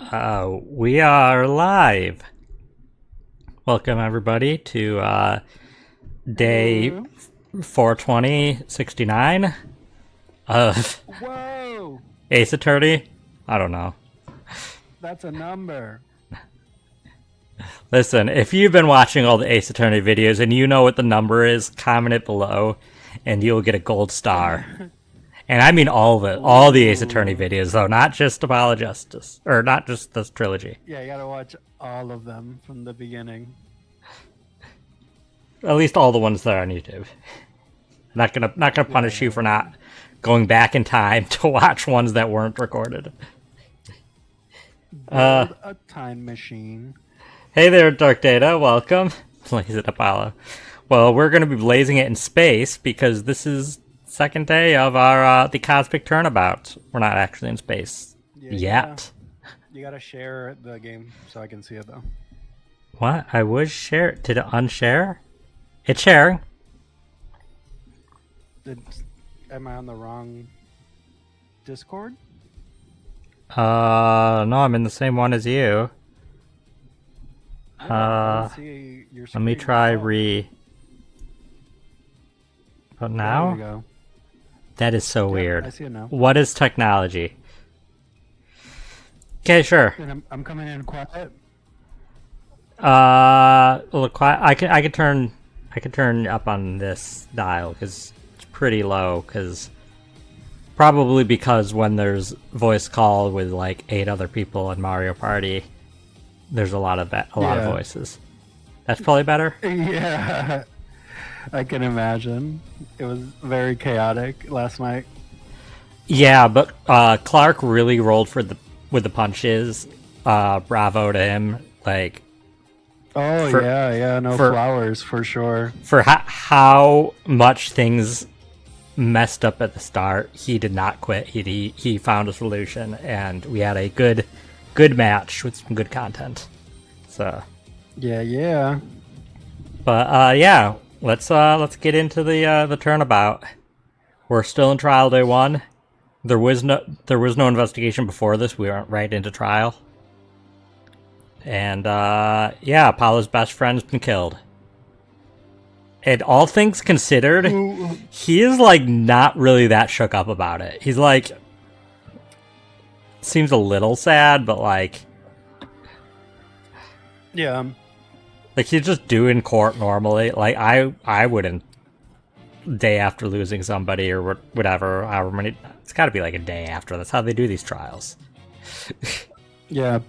We are live. Welcome everybody to day Hello. 42069 of Whoa, Ace Attorney. I don't know. that's a number. Listen, if you've been watching all the Ace Attorney videos and you know what the number is, comment it below and you'll get a gold star. And I mean all of it, all the Ace Attorney Ooh. videos though, not just Apollo Justice, or not just this trilogy. Yeah, you gotta watch all of them from the beginning. At least all the ones that are on YouTube. Not gonna punish you for not going back in time to watch ones that weren't recorded. Build a time machine. Hey there, Dark Data. Welcome. Blaze it, Apollo. Well, we're gonna be blazing it in space because this is second day of our the Cosmic Turnabout. We're not actually in space Yeah, yet. You gotta share the game so I can see it though. What? I was share. Did it unshare? It's sharing. Am I on the wrong Discord? No, I'm in the same one as you. I don't see your Let me screen try at all. But There now? we go. That is so Yep, weird. I see it now. What is technology? Okay, sure. And I'm coming in quiet. Look, I can turn up on this dial because it's pretty low. Probably because when there's voice call with like 8 other people in Mario Party, there's a lot of Yeah. voices. That's probably better. Yeah, I can imagine. It was very chaotic last night. Yeah, but Clark really rolled with the punches. Bravo to him. Like Oh For- yeah, no for- flowers for sure. for how much things messed up at the start, he did not quit. He found a solution, and we had a good match with some good content. So, Yeah. but yeah, let's get into the turnabout. We're still in trial day 1. There was no investigation before this. We went right into trial. And yeah, Apollo's best friend's been killed. And all things considered, he is like not really that shook up about it. He's like seems a little sad, but like Yeah. he's just doing court normally. Like I wouldn't day after losing somebody or whatever. However many, it's got to be like a day after. That's how they do these trials. Yeah.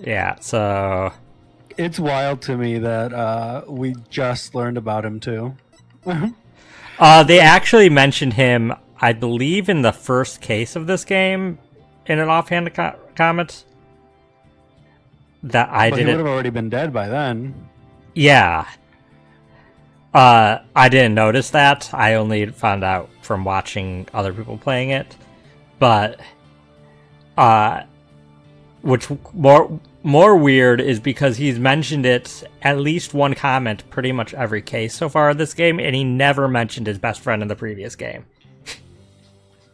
Yeah. So It's wild to me that we just learned about him too. they actually mentioned him, I believe, in the first case of this game, in an offhand comment. That I But he would didn't. have already been dead by then. Yeah. I didn't notice that. I only found out from watching other people playing it. But which more weird is because he's mentioned it at least one comment pretty much every case so far in this game, and he never mentioned his best friend in the previous game.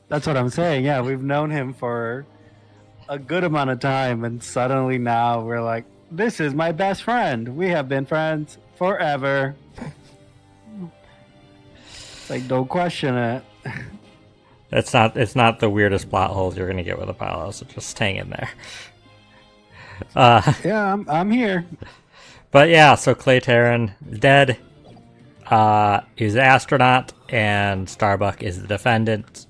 That's what I'm saying. Yeah, we've known him for a good amount of time, and suddenly now we're like, this is my best friend. We have been friends forever. It's like, don't question it. It's not the weirdest plot holes you're gonna get with Apollo, so just hang in there. Yeah, I'm here. But yeah, so Clay Terran is dead. He's an astronaut, and Starbuck is the defendant,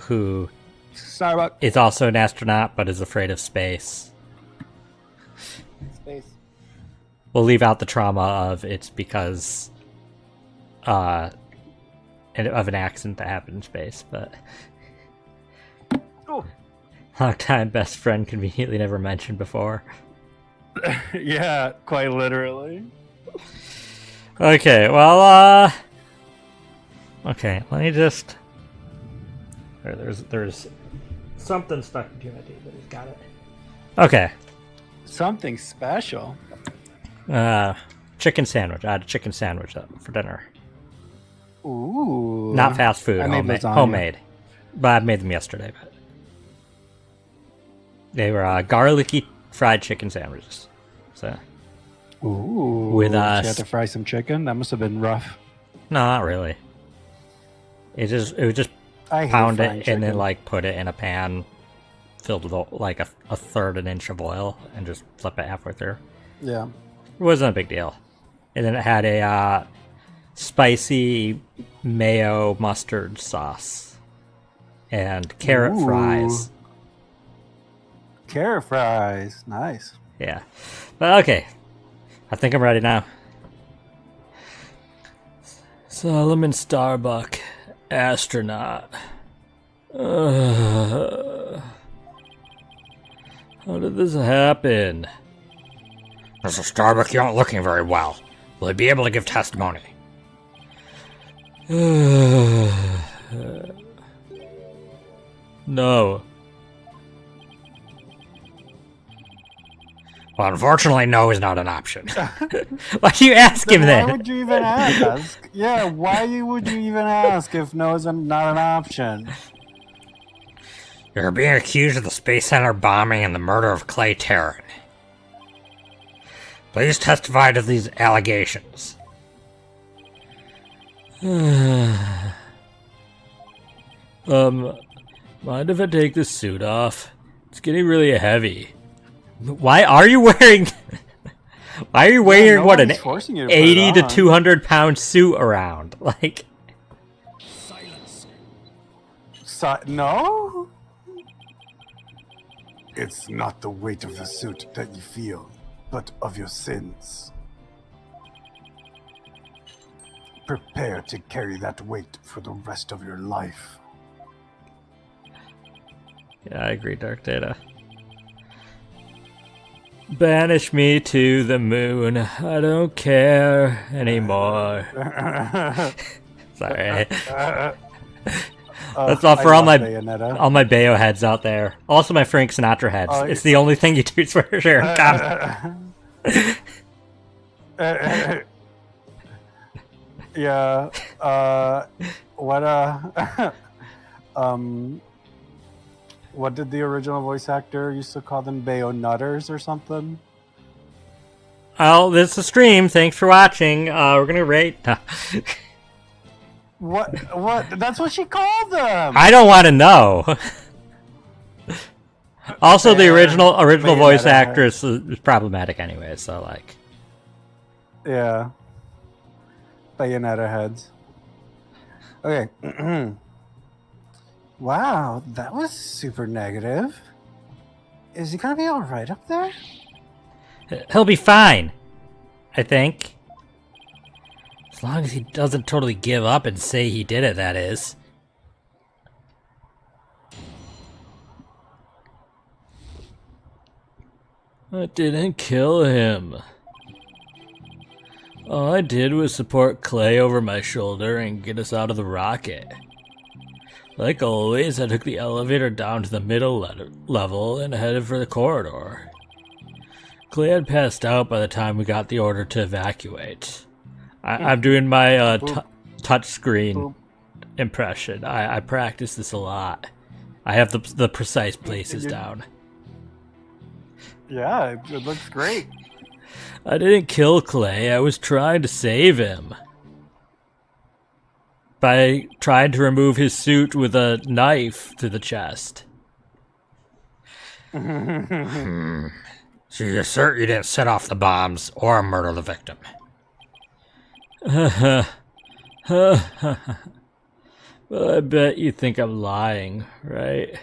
who Starbucks. is also an astronaut but is afraid of space. Space. We'll leave out the trauma of it's because of an accident that happened in space, but Oh. long-time best friend conveniently never mentioned before. Yeah, quite literally. Okay, well, okay, let me just... There's something stuck between my teeth, but he's got it. Okay. Something special. Chicken sandwich. I had a chicken sandwich for dinner. Ooh. Not fast food, I made homemade. lasagna. Homemade. But I made them yesterday. They were garlicky fried chicken sandwiches. So Ooh. with you had to fry some chicken? That must have been rough. no, not really. It would just I hate pound frying it and then chicken. like put it in a pan filled with like a third an inch of oil and just flip it halfway through. Yeah. It wasn't a big deal. And then it had a spicy mayo mustard sauce and carrot Ooh. fries. Carrot fries. Nice. Yeah. But okay. I think I'm ready now. Solomon Starbuck, astronaut. How did this happen? Mr. Starbuck, you aren't looking very well. Will he be able to give testimony? No. Well, unfortunately, no is not an option. Why do you ask him Why then? would you even ask? Yeah, why would you even ask if no is not an option? You're being accused of the Space Center bombing and the murder of Clay Terran. Please testify to these allegations. Mind if I take this suit off? It's getting really heavy. Why are you wearing... Why are you wearing, what, an 80 to 200 pound suit around? Like... No? It's not the weight of the suit that you feel, but of your sins. Prepare to carry that weight for the rest of your life. Yeah, I agree, Dark Data. Banish me to the moon. I don't care anymore. Sorry. That's all for all my Bayo heads out there. Also my Frank Sinatra heads. It's the only thing you do for sure. Yeah. What did the original voice actor used to call them? Bayo nutters or something? Oh, this is a stream. Thanks for watching. We're gonna rate. What? That's what she called them. I don't want to know. Also, the original voice actress is problematic anyway. So like, yeah, Bayonetta heads. Okay. Wow, that was super negative. Is he gonna be all right up there? he'll be fine. I think. As long as he doesn't totally give up and say he did it, that is. I didn't kill him. All I did was support Clay over my shoulder and get us out of the rocket. Like always, I took the elevator down to the middle level and headed for the corridor. Clay had passed out by the time we got the order to evacuate. I'm doing my touchscreen impression. I practice this a lot. I have the precise places down. Yeah, it looks great. I didn't kill Clay. I was trying to save him. By trying to remove his suit with a knife to the chest. So you assert you didn't set off the bombs or murder the victim? Well, I bet you think I'm lying, right?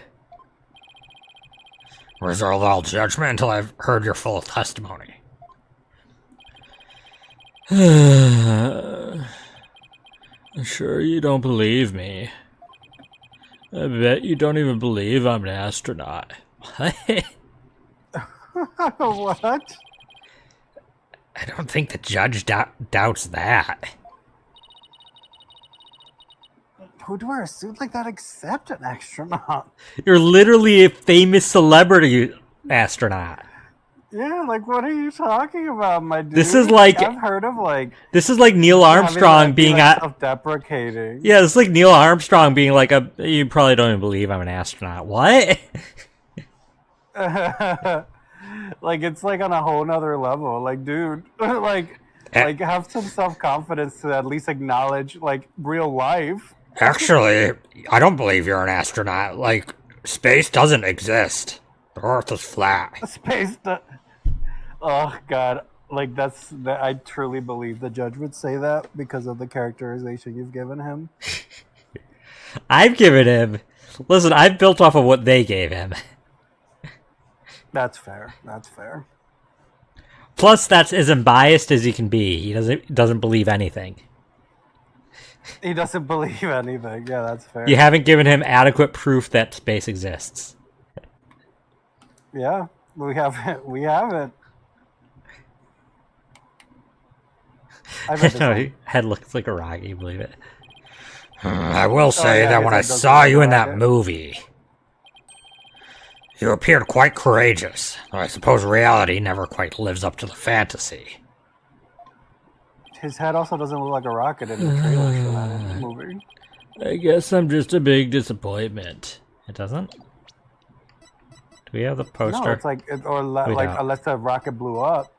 Reserve all judgment until I've heard your full testimony. I'm sure you don't believe me. I bet you don't even believe I'm an astronaut. What? What? I don't think the judge doubts that. Who'd wear a suit like that except an astronaut? You're literally a famous celebrity astronaut. Yeah, like what are you talking about, my dude? This is like I've heard of like Neil Armstrong being self-deprecating. Yeah, it's like Neil Armstrong being like you probably don't even believe I'm an astronaut. What? Like it's like on a whole nother level. Like, dude, A- like have some self confidence to at least acknowledge like real life. Actually, I don't believe you're an astronaut. Like, space doesn't exist. The Earth is flat. Space. Oh God, like that's that. I truly believe the judge would say that because of the characterization you've given him. I've given him. Listen, I've built off of what they gave him. That's fair. That's fair. Plus, that's as unbiased as he can be. He doesn't believe anything. He doesn't believe anything. Yeah, that's fair. You haven't given him adequate proof that space exists. Yeah, we haven't. We haven't. I bet this No, one. his head looks like a rock. You believe it? I will say yeah, that his when I head does saw look like you a in that rocket. movie, you appeared quite courageous. I suppose reality never quite lives up to the fantasy. His head also doesn't look like a rocket in the trailer for that movie. I guess I'm just a big disappointment. It doesn't? Do we have the No, poster? it's like We like don't. unless the rocket blew up.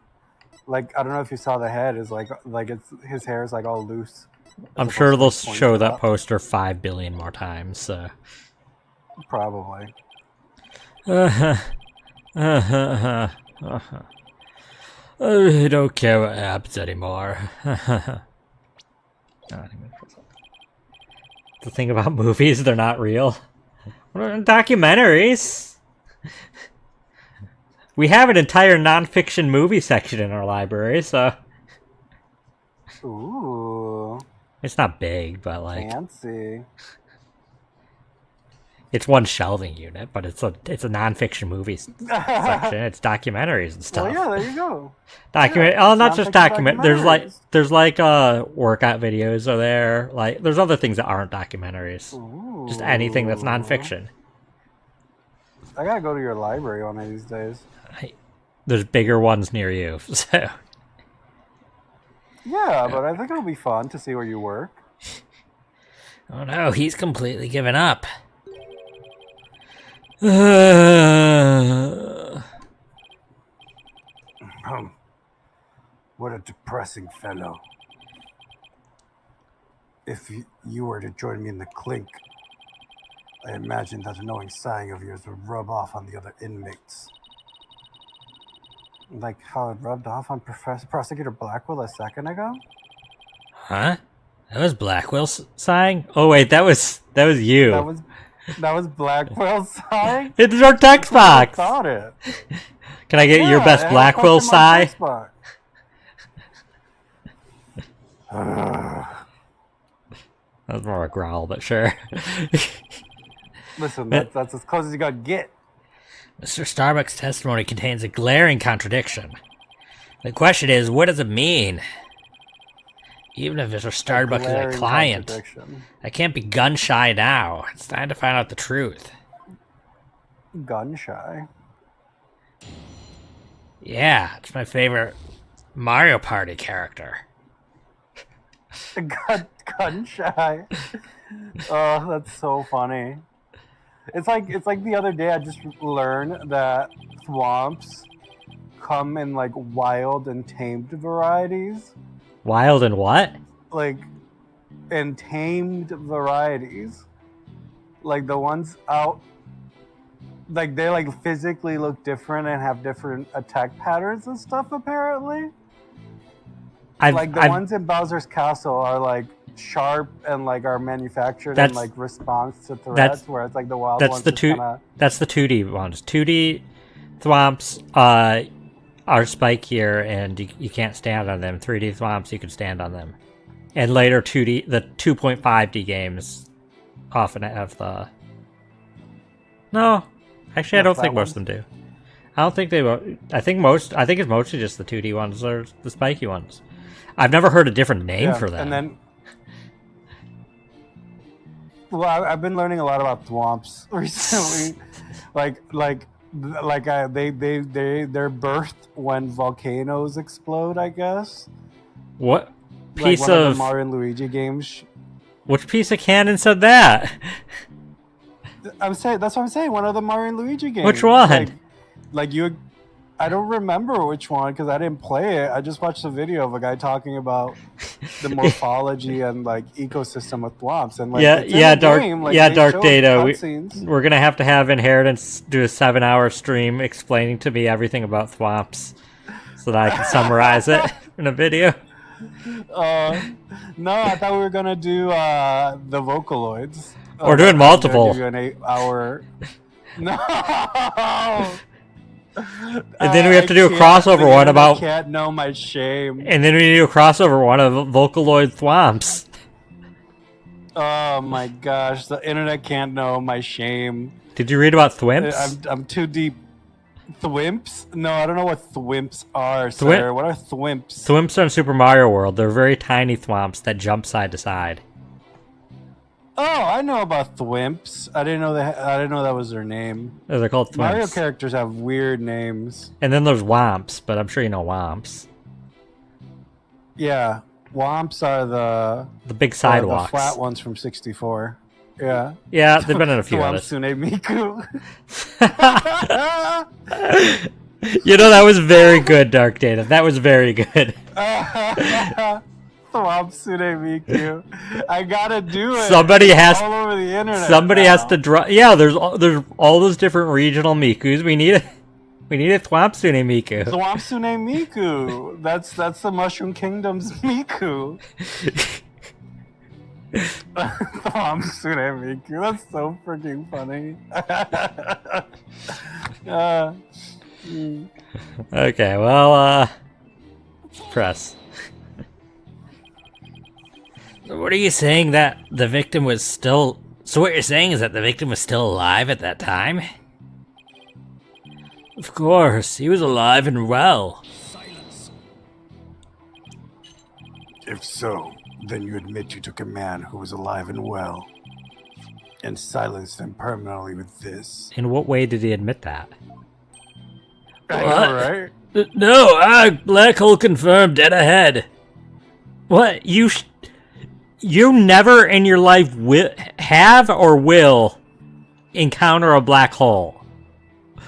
Like I don't know if you saw the head is like it's his hair is like all loose. I'm as sure opposed to, they'll like, show pointed that up. poster 5 billion more times, so. Probably. I don't care what happens anymore. The thing about movies, they're not real. Documentaries. We have an entire nonfiction movie section in our library, so Ooh, it's not big, but like fancy. it's one shelving unit, but it's a nonfiction movie section. It's documentaries and stuff. Well, yeah, there you go. Document. Yeah, oh, it's not just nonfiction document. documentaries. There's like workout videos are there. Like there's other things that aren't documentaries. Ooh. Just anything that's nonfiction. I gotta go to your library one of these days. There's bigger ones near you. So Yeah, but I think it'll be fun to see where you work. oh no, he's completely given up. What a depressing fellow. If you were to join me in the clink, I imagine that annoying sighing of yours would rub off on the other inmates. Like how it rubbed off on Prosecutor Blackwell a second ago. Huh? That was Blackwell sighing? Oh wait, that was you. That was Blackwell's sigh. It's your text I box. thought it. Can I get your Yeah, best it had a Blackwell question mark sigh? text box. That was more a growl, but sure. Listen, that's as close as you gotta get. Mr. Starbuck's testimony contains a glaring contradiction. The question is, what does it mean? Even if Mr. Starbuck is a Glaring client, contradiction. I can't be gun shy now. It's time to find out the truth. Gun shy. Yeah, it's my favorite Mario Party character. Gun shy. Oh, that's so funny. It's like the other day I just learned that thwomps come in like wild and tamed varieties. Wild and what? Like and tamed varieties. Like the ones out like they like physically look different and have different attack patterns and stuff apparently. Like the ones in Bowser's Castle are like sharp and like are manufactured in like response to threats, where it's like the wild ones. That's the 2D ones. 2D thwomps are spikier and you can't stand on them. 3D thwomps you can stand on them. And later the 2.5D games often have the. No, actually I don't think most of them do. I don't think they. I think it's mostly just the 2D ones or the spiky ones. I've never heard a different name for them. And then, well, I've been learning a lot about thwomps recently. They're birthed when volcanoes explode, I guess. What piece like one of the Mario and Luigi games? Which piece of canon said that? I'm saying that's what I'm saying. One of the Mario and Luigi games. Which one? like you. I don't remember which one because I didn't play it. I just watched a video of a guy talking about the morphology and like ecosystem of thwomps and like dark game, like, dark data. Cutscenes. We're gonna have to have Inheritance do a 7-hour stream explaining to me everything about thwomps, so that I can summarize it in a video. No, I thought we were gonna do the Vocaloids. We're doing multiple. Give you an 8-hour. No. And then we have to do a crossover one about. Can't know my shame. And then we do a crossover one of Vocaloid thwomps. Oh my gosh, the internet can't know my shame. Did you read about thwimps? I'm too deep. Thwimps? No, I don't know what thwimps are, sir. What are thwimps? Thwimps are in Super Mario World. They're very tiny thwomps that jump side to side. Oh, I know about thwimps. I didn't know that was their name. They're called thwimps. Mario characters have weird names. And then there's womps, but I'm sure you know womps. Yeah, womps are the big sidewalks, the flat ones from 64. Yeah. Yeah, they've been in a few others. Thwomsune Miku. You know, that was very good, Dark Data. That was very good. Thwomsune Miku. I gotta do it. Somebody has all over the internet. Somebody has to draw. Yeah, there's all those different regional Mikus. We need a Thwomsune Miku. Thwomsune Miku. That's the Mushroom Kingdom's Miku. Thwomsune Miku. That's so freaking funny. Okay, well, press. What are you saying that the victim was still... So what you're saying is that the victim was still alive at that time? Of course, he was alive and well. Silence. If so, then you admit you took a man who was alive and well and silenced him permanently with this. In what way did he admit that? I know, right? No, Black Hole confirmed, dead ahead. What? You never in your life have or will encounter a black hole.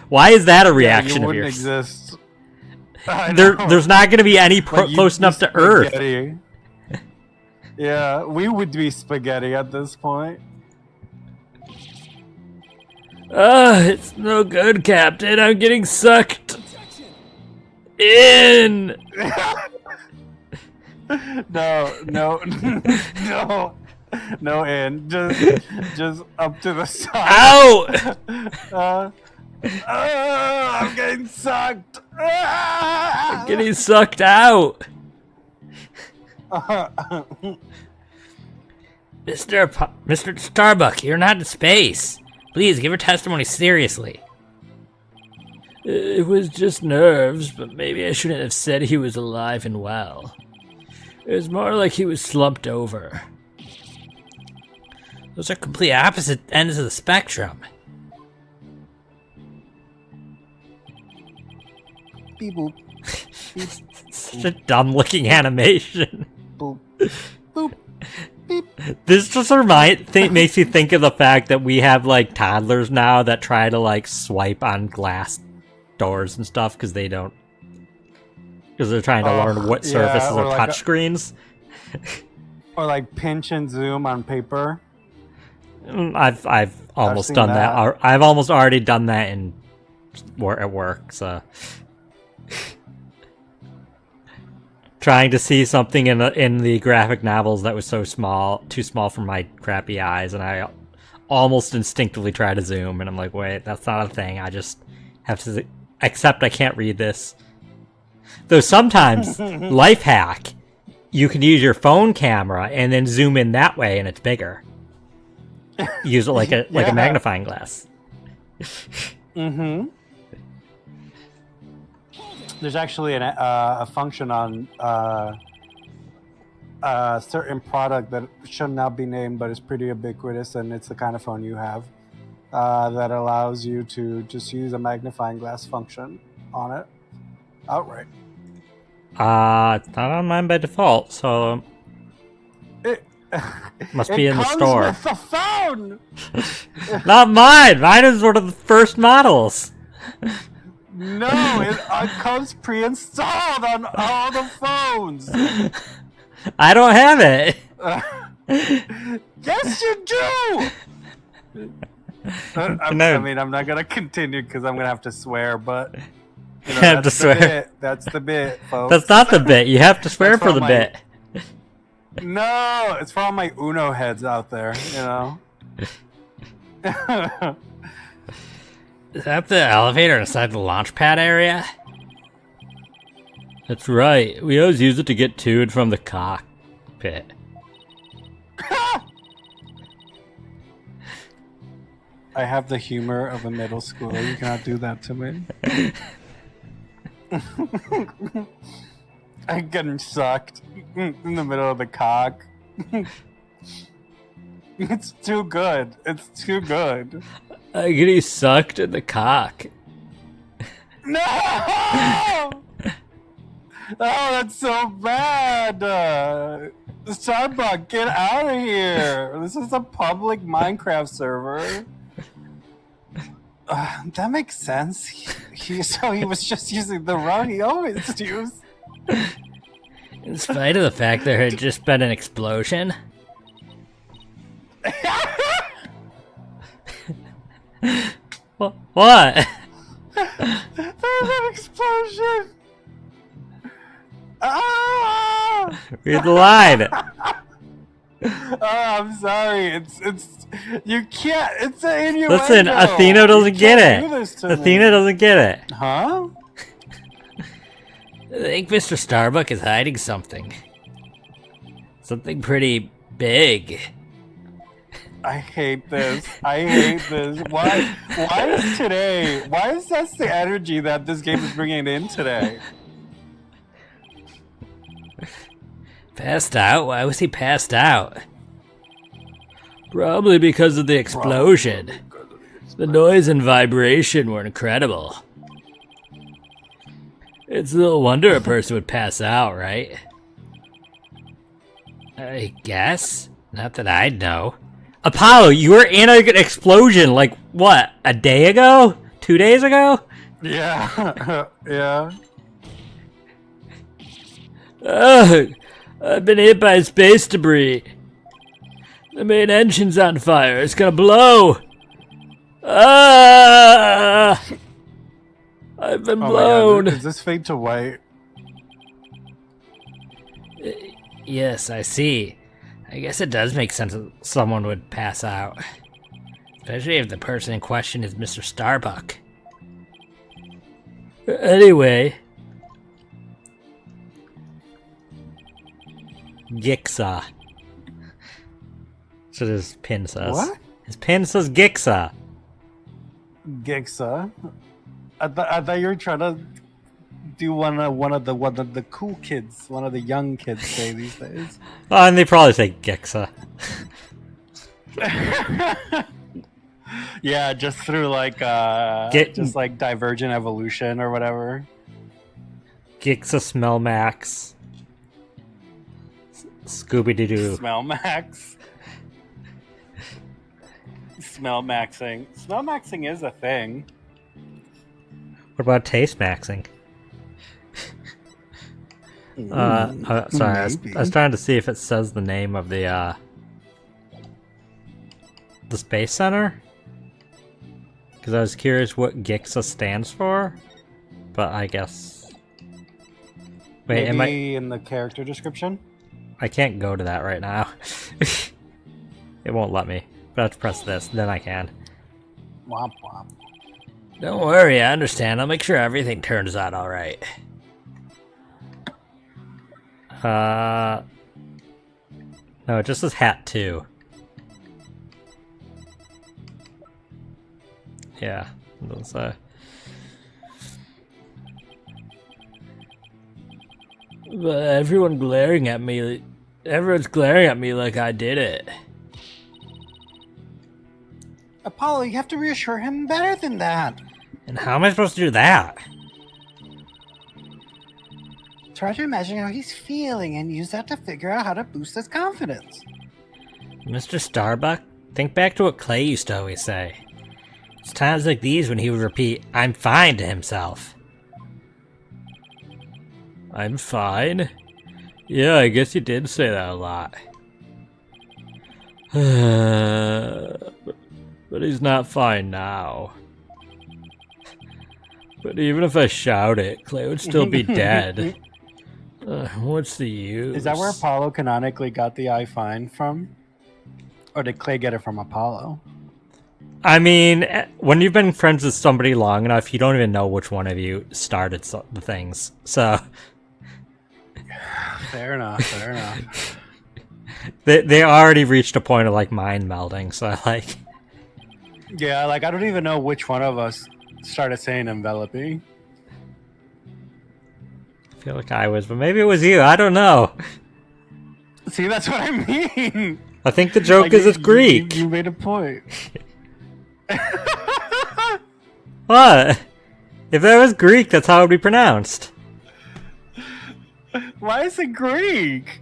Why is that a reaction of yours? Exist. There's not going to be any close enough to Earth. Yeah, we would be spaghetti at this point. It's no good, Captain. I'm getting sucked in. No, in. Just up to the side. Ow! I'm getting sucked. I'm getting sucked out. Mr. Starbuck, you're not in space. Please give your testimony seriously. It was just nerves, but maybe I shouldn't have said he was alive and well. It was more like he was slumped over. Those are complete opposite ends of the spectrum. Beep boop. Such a dumb-looking animation. Boop. Boop. Beep. This just makes you think of the fact that we have like toddlers now that try to like swipe on glass doors and stuff because they're trying to learn what surfaces are touch screens. Or like pinch and zoom on paper. I've almost done that. I've almost already done that at work. So trying to see something in the graphic novels that was too small for my crappy eyes, and I almost instinctively try to zoom, and I'm like, wait, that's not a thing. I just have to accept I can't read this. Though sometimes, life hack, you can use your phone camera and then zoom in that way, and it's bigger. Use it like a magnifying glass. Mm-hmm. There's actually a function on a certain product that should not be named, but it's pretty ubiquitous, and it's the kind of phone you have that allows you to just use a magnifying glass function on it outright. It's not on mine by default, so It must be in the store. It comes with the phone! Not mine! Mine is one of the first models. No, it comes pre-installed on all the phones. I don't have it. Yes, you do. I mean, I'm not gonna continue because I'm gonna have to swear, but you know, have to that's the swear. bit. That's the bit, folks. That's not the bit. You have to swear for the bit. No, it's for all my Uno heads out there. You know. Is that the elevator inside the launch pad area? That's right. We always use it to get to and from the cockpit. I have the humor of a middle schooler. You cannot do that to me. I'm getting sucked in the middle of the cock. It's too good. It's too good. I'm getting sucked in the cock. No! Oh, that's so bad. Starbuck, get out of here. This is a public Minecraft server. That makes sense. So he was just using the run he always used. In spite of the fact there had just been an explosion. What? There's an explosion. Ah! Read the line. Oh, I'm sorry. It's you can't. It's an innuendo. Listen, Athena doesn't get it. Athena doesn't get it. Huh? I think Mr. Starbuck is hiding something. Something pretty big. I hate this. I hate this. Why is today? Why is that the energy that this game is bringing in today? Passed out? Why was he passed out? Probably because of the explosion. The noise and vibration were incredible. It's no wonder a person would pass out, right? I guess. Not that I'd know. Apollo, you were in an explosion like, what, a day ago? 2 days ago? Yeah. Yeah. Ugh, I've been hit by space debris. The main engine's on fire. It's gonna blow. Ah! I've been blown. My God. Is this fade to white? Yes, I see. I guess it does make sense that someone would pass out. Especially if the person in question is Mr. Starbuck. Anyway. Gixa. That's what his pin says. What? His pin says Gixa. Gixa. I thought you were trying to do one of the cool kids, one of the young kids say these days. Oh, and they probably say Gixa. Yeah, just through like just like divergent evolution or whatever. Gixa Smell Max. Scooby-Doo. Smell Max. Smell maxing. Smell maxing is a thing. What about taste maxing? Sorry, I was trying to see if it says the name of the Space Center. Because I was curious what Gixa stands for. But I guess... Wait, Maybe in the character description? I can't go to that right now. It won't let me. But I have to press this, then I can. Womp womp. Don't worry, I understand. I'll make sure everything turns out alright. No, it just says hat 2. Yeah, it doesn't say. But everyone's glaring at me like I did it. Apollo, you have to reassure him better than that. And how am I supposed to do that? Try to imagine how he's feeling and use that to figure out how to boost his confidence. Mr. Starbuck, think back to what Clay used to always say. It's times like these when he would repeat, "I'm fine" to himself. I'm fine? Yeah, I guess you did say that a lot. But he's not fine now. But even if I shout it, Clay would still be dead. What's the use? Is that where Apollo canonically got the I find from? Or did Clay get it from Apollo? I mean, when you've been friends with somebody long enough, you don't even know which one of you started the things. So... Fair enough, fair enough. They already reached a point of, like, mind melding, so, like... Yeah, like, I don't even know which one of us started saying enveloping. I feel like I was, but maybe it was you. I don't know. See, that's what I mean. I think the joke is it's Greek. You made a point. What? If that was Greek, that's how it would be pronounced. Why is it Greek?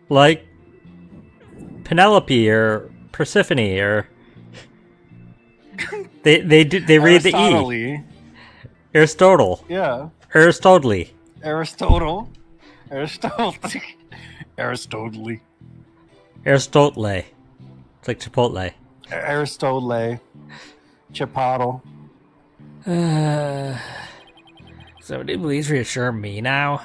Like Penelope or Persephone or they read the E. Aristotle. Yeah. Aristotle. Aristotle. Aristotle. Aristotle. Aristotle. It's like Chipotle. Aristotle. Chipotle. So do you please reassure me now?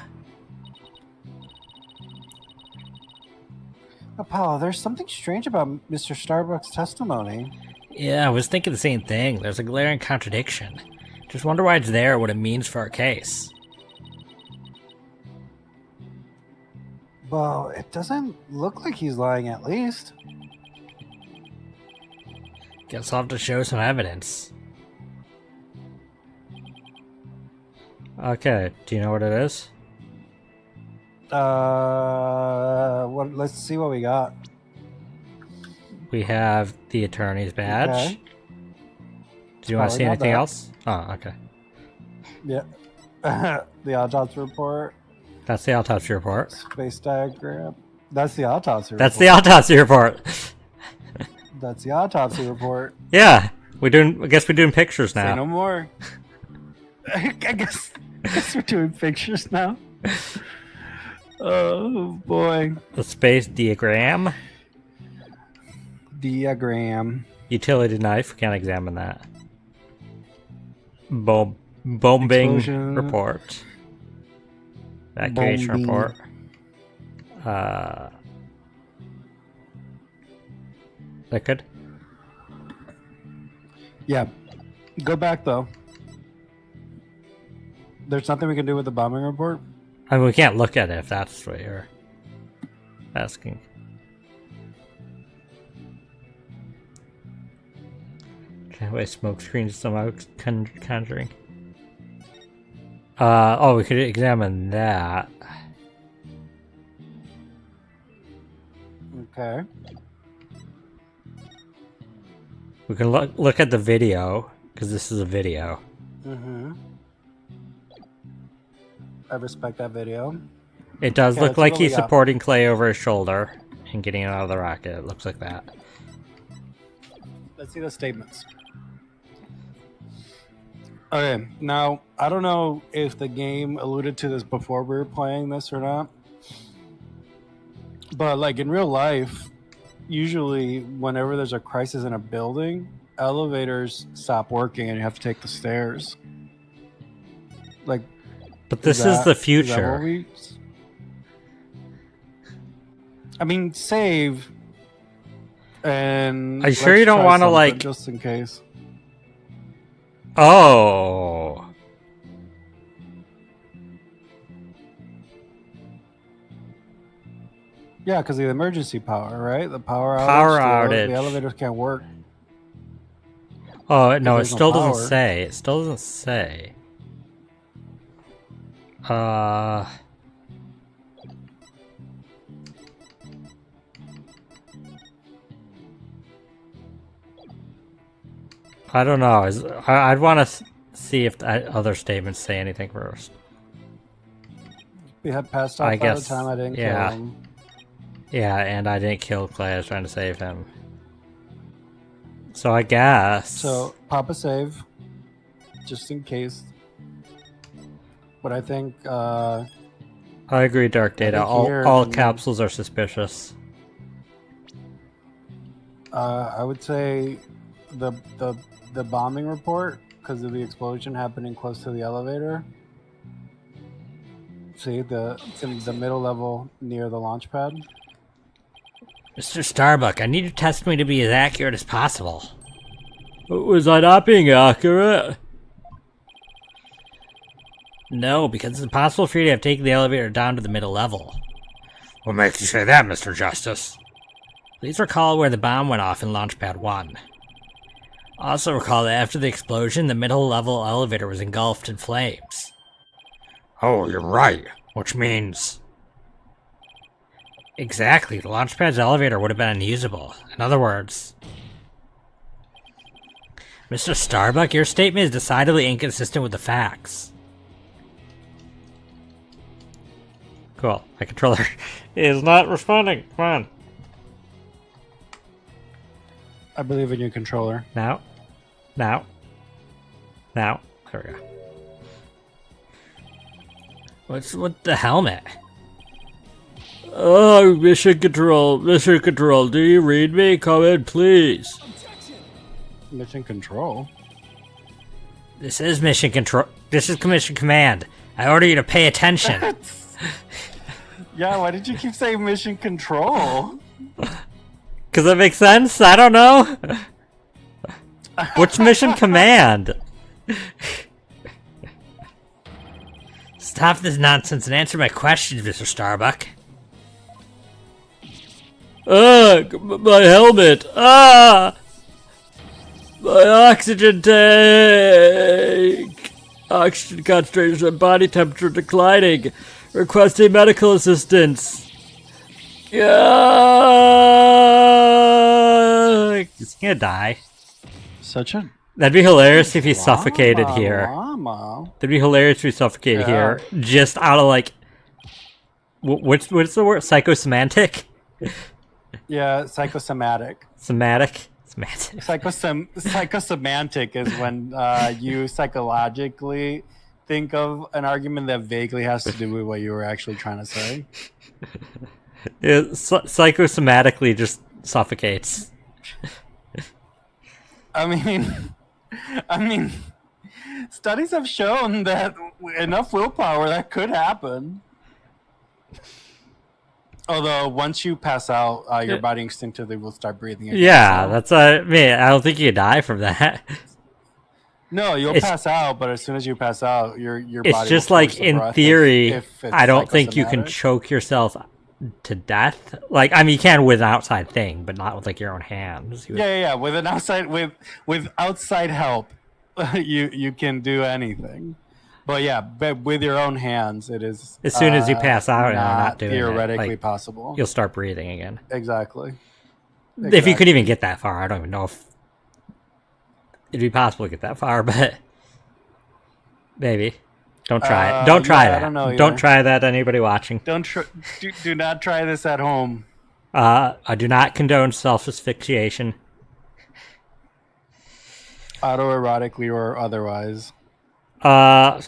Apollo, there's something strange about Mr. Starbuck's testimony. Yeah, I was thinking the same thing. There's a glaring contradiction. Just wonder why it's there, what it means for our case. Well, it doesn't look like he's lying, at least. Guess I'll have to show some evidence. Okay, do you know what it is? Let's see what we got. We have the attorney's badge. Okay. Do you want to see Probably not anything that. else? Oh, okay. Yeah. The autopsy report. That's the autopsy report. Space diagram. That's the autopsy report. That's the autopsy report. That's the autopsy report. Yeah, I guess we're doing pictures Say now. no more. I guess we're doing pictures now. Oh boy. The space diagram. Diagram. Utility knife. We can't examine that. Bombing Explosion. report. Evacuation Bombing. report. Liquid. Yeah. Go back though. There's nothing we can do with the bombing report. I mean, we can't look at it if that's what you're asking. Anyway, smoke screens somehow conjuring. Oh, we could examine that. Okay. We can look at the video, because this is a video. Mm-hmm. I respect that video. It does Okay, look let's see like what we he's got. supporting Clay over his shoulder and getting out of the rocket. It looks like that. Let's see the statements. Okay, now I don't know if the game alluded to this before we were playing this or not, but like in real life, usually whenever there's a crisis in a building, elevators stop working and you have to take the stairs. Like, But this is the future. I mean, save. And Are you sure let's you don't try wanna, something like- just in case? Oh. Yeah, because of the emergency power, right? The power Power outage. outage. The elevators can't work. Oh, no, it there's no still doesn't power. say. It still doesn't say. I don't know. I'd want to see if other statements say anything first. We had passed out I by the guess, time I didn't yeah. kill him. Yeah, and I didn't kill Clay. I was trying to save him. So I guess. So pop a save, just in case. But I think I agree, Dark Data. think here All the- capsules are suspicious. I would say the bombing report, because of the explosion happening close to the elevator. See, it's in the middle level near the launch pad. Mr. Starbuck, I need you to test me to be as accurate as possible. Was I not being accurate? No, because it's impossible for you to have taken the elevator down to the middle level. What makes you say that, Mr. Justice? Please recall where the bomb went off in Launchpad 1. Also recall that after the explosion, the middle level elevator was engulfed in flames. Oh, you're right. Which means... Exactly, the Launchpad's elevator would have been unusable. In other words... Mr. Starbuck, your statement is decidedly inconsistent with the facts. Cool. My controller is not responding. Come on. I believe in your controller. Now. Now. Now. There we go. What's with the helmet? Oh, Mission Control. Mission Control. Do you read me? Come in, please. Mission control. This is Mission Control. This is Commission Command. I order you to pay attention. Yeah, why did you keep saying mission control? Because that makes sense? I don't know. What's Mission Command? Stop this nonsense and answer my questions, Mr. Starbuck. Ugh, my helmet. Ah! My oxygen tank. Oxygen concentration and body temperature declining. Requesting medical assistance. He's gonna die. Such a That'd be hilarious if he suffocated here. llama. That'd be hilarious if he suffocated here. Just out of like... What's the word? Psychosemantic? Yeah, psychosomatic. Somatic? Semantic. Psychosemantic is when you psychologically think of an argument that vaguely has to do with what you were actually trying to say. It psychosomatically just suffocates. I mean, studies have shown that enough willpower that could happen. Although once you pass out, your body instinctively will start breathing again. Yeah, so. that's I mean, I don't think you die from that. No, you'll pass out, but as soon as you pass out, your body. It's just will like in theory, if it's I don't think you can psychosomatic. choke yourself to death. Like, I mean, you can with an outside thing, but not with like your own hands. Yeah. With an outside with outside help, you can do anything. But yeah, but with your own hands, it is. As soon as you pass out and you're not doing it, theoretically like, possible. You'll start breathing again. Exactly. If you could even get that far, I don't even know if it'd be possible to get that far, but maybe. Don't try it. Don't try that. I don't know. Don't try that, anybody watching. Do not try this at home. I do not condone self-asphyxiation. Autoerotically or otherwise. I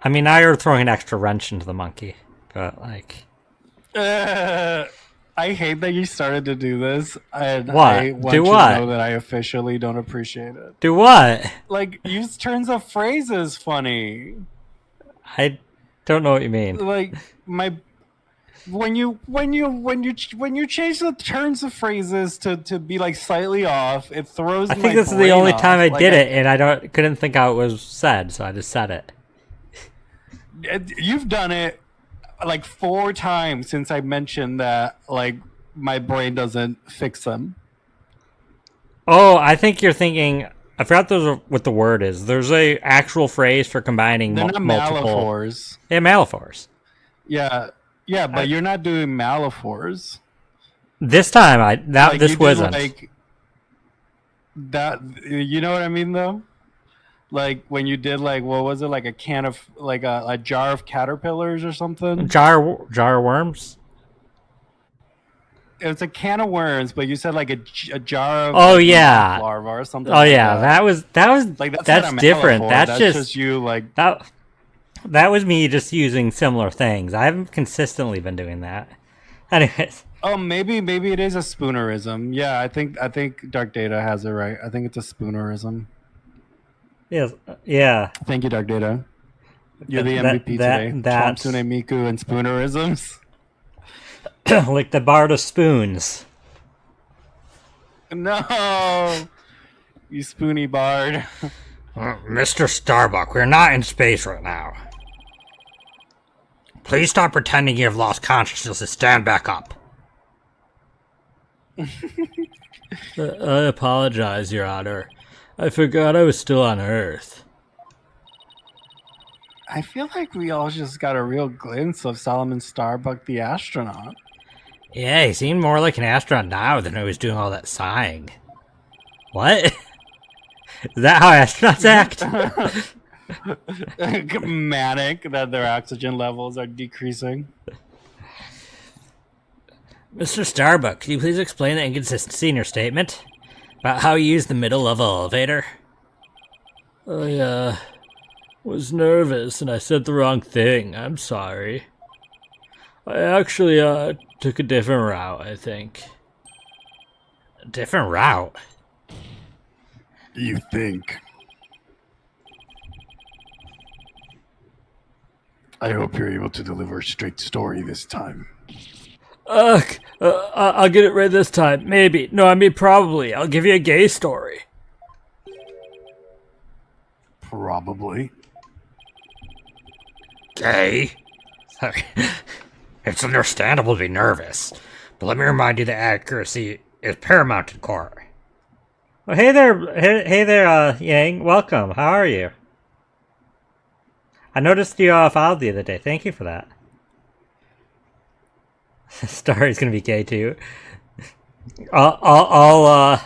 mean, now you're throwing an extra wrench into the monkey, but like... I hate that you started to do this. And What? I want Do you what? to know that I officially don't appreciate it. Do what? Like, use turns of phrases funny. I don't know what you mean. Like when you change the turns of phrases to be like slightly off, it throws. I think this is the only time I did it, and I couldn't think how it was said, so I just said it. You've done it like 4 times since I mentioned that. Like my brain doesn't fix them. Oh, I think you're thinking. I forgot what the word is. There's a actual phrase for combining They're not multiple. malaphors. Yeah, malaphors. Yeah, but you're not doing malaphors. This time, Like, this you did, wasn't. like that. You know what I mean, though. Like when you did like what was it, like a can of like a jar of caterpillars or something? Jar of worms. a can of worms, but you said like a jar of Oh like, yeah. larva or something. Oh like yeah. That was like that's not a different. metaphor, That's just you like. that was me just using similar things. I haven't consistently been doing that. Anyways. Oh, maybe it is a spoonerism. Yeah, I think Dark Data has it right. I think it's a spoonerism. Yes. Yeah. Thank you, Dark Data. You're the MVP today. That's Chomsune Miku and spoonerisms. like the Bard of Spoons. No, you spoony bard. Mr. Starbuck, we're not in space right now. Please stop pretending you have lost consciousness and stand back up. I apologize, Your Honor. I forgot I was still on Earth. I feel like we all just got a real glimpse of Solomon Starbuck the astronaut. Yeah, he seemed more like an astronaut now than he was doing all that sighing. What? Is that how astronauts act? Manic that their oxygen levels are decreasing. Mr. Starbuck, can you please explain the inconsistency in your statement? About how you used the middle-level elevator? I, was nervous and I said the wrong thing. I'm sorry. I actually, took a different route, I think. A different route? You think? I hope you're able to deliver a straight story this time. I'll get it right this time. Maybe. No, I mean probably. I'll give you a gay story. Probably. Gay? Sorry. It's understandable to be nervous, but let me remind you that accuracy is paramount in court. Oh, hey there, Yang. Welcome. How are you? I noticed you followed the other day. Thank you for that. Starry's gonna be gay too. All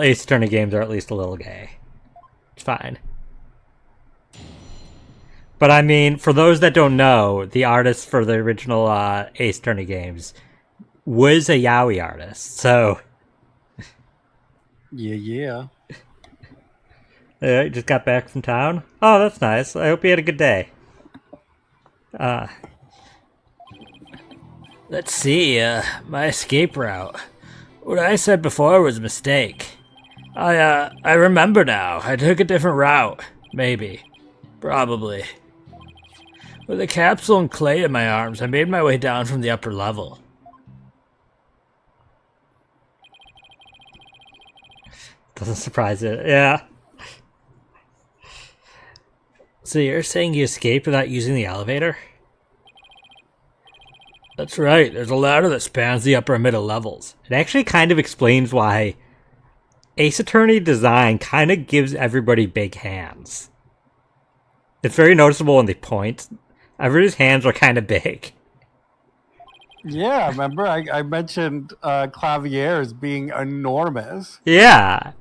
Ace Attorney games are at least a little gay. It's fine. But I mean, for those that don't know, the artist for the original Ace Attorney games was a yaoi artist, so... Yeah. You just got back from town? Oh, that's nice. I hope you had a good day. Let's see, my escape route. What I said before was a mistake. I remember now. I took a different route. Maybe. Probably. With a capsule and clay in my arms, I made my way down from the upper level. Doesn't surprise it, yeah. So you're saying you escaped without using the elevator? That's right, there's a ladder that spans the upper and middle levels. It actually kind of explains why Ace Attorney design kind of gives everybody big hands. It's very noticeable in the point. Everybody's hands are kind of big. Yeah, remember I mentioned Clavier as being enormous. Yeah.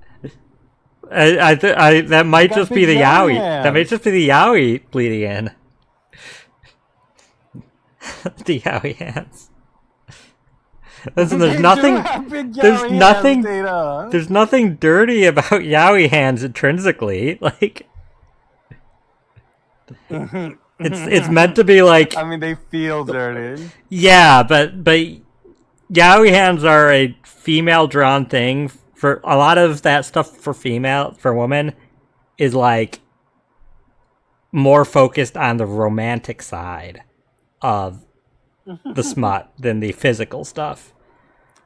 That might just be the yaoi. That might just be the yaoi bleeding in. The yaoi hands. Listen, there's nothing dirty about yaoi hands intrinsically. Like, it's meant to be like. I mean, they feel dirty. Yeah, but yaoi hands are a female drawn thing. For a lot of that stuff for women is like more focused on the romantic side of the smut than the physical stuff.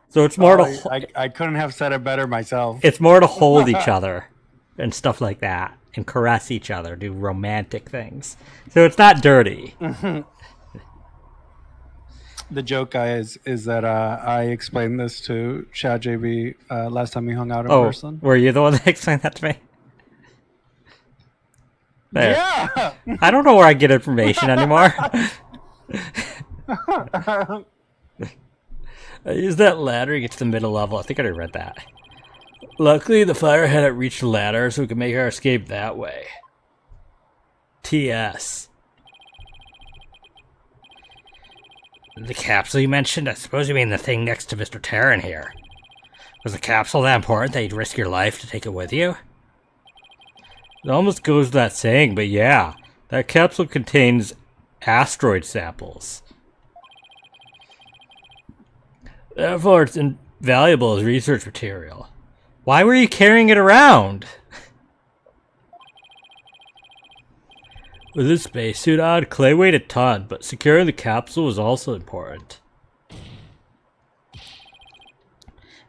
So it's more I couldn't have said it better myself. It's more to hold each other and stuff like that and caress each other, do romantic things. So it's not dirty. The joke, guys, is that I explained this to Chad JB last time we hung out in person. Were you the one that explained that to me? There. Yeah! I don't know where I get information anymore. I used that ladder to get to the middle level. I think I already read that. Luckily, the fire hadn't reached the ladder, so we could make our escape that way. TS. The capsule you mentioned? I suppose you mean the thing next to Mr. Terran here. Was the capsule that important that you'd risk your life to take it with you? It almost goes without saying, but yeah. That capsule contains asteroid samples. Therefore, it's invaluable as research material. Why were you carrying it around? With this spacesuit on, Clay weighed a ton, but securing the capsule was also important.